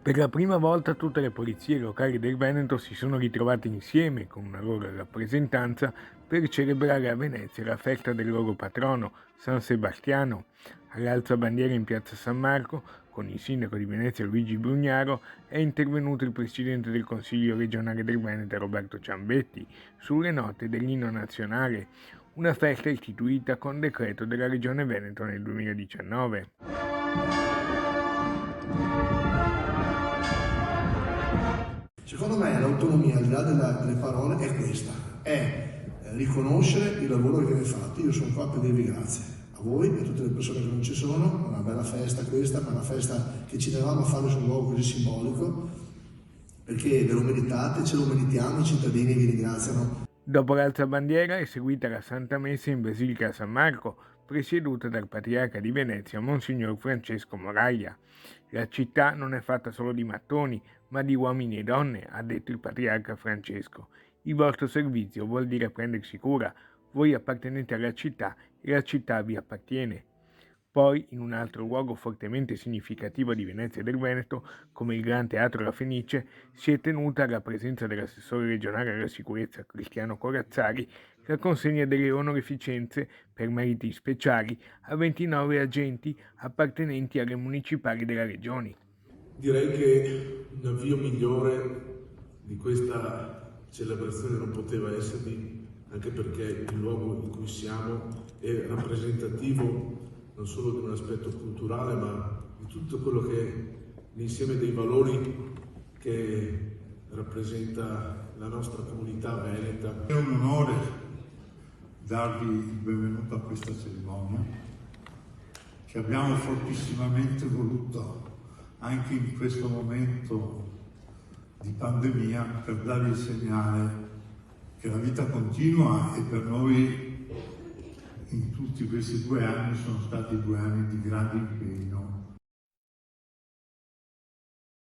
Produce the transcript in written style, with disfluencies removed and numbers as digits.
Per la prima volta tutte le polizie locali del Veneto si sono ritrovate insieme con una loro rappresentanza per celebrare a Venezia la festa del loro patrono, San Sebastiano. All'alzabandiera in piazza San Marco, con il sindaco di Venezia Luigi Brugnaro, è intervenuto il presidente del Consiglio regionale del Veneto Roberto Ciambetti sulle note dell'inno nazionale, una festa istituita con decreto della Regione Veneto nel 2019. Secondo me l'autonomia, al di là delle parole, è questa, è riconoscere il lavoro che viene fatto. Io sono qua per dirvi grazie a voi e a tutte le persone che non ci sono, una bella festa questa, ma una festa che ci tenevamo a fare su un luogo così simbolico, perché ve lo meritate, ce lo meritiamo, i cittadini vi ringraziano. Dopo l'alzabandiera è seguita la Santa Messa in Basilica San Marco, presieduta dal Patriarca di Venezia, Monsignor Francesco Moraglia. La città non è fatta solo di mattoni, ma di uomini e donne, ha detto il Patriarca Francesco. Il vostro servizio vuol dire prendersi cura, voi appartenete alla città e la città vi appartiene. Poi, in un altro luogo fortemente significativo di Venezia e del Veneto, come il Gran Teatro La Fenice, si è tenuta, alla presenza dell'assessore regionale alla sicurezza Cristiano Corazzari, la consegna delle onorificenze per meriti speciali a 29 agenti appartenenti alle municipali della regione. Direi che un avvio migliore di questa celebrazione non poteva esservi, anche perché il luogo in cui siamo è rappresentativo non solo di un aspetto culturale, ma di tutto quello che è l'insieme dei valori che rappresenta la nostra comunità veneta. È un onore darvi il benvenuto a questa cerimonia che abbiamo fortissimamente voluto anche in questo momento di pandemia per dare il segnale che la vita continua e per noi in tutti questi 2 anni sono stati 2 anni di grande impegno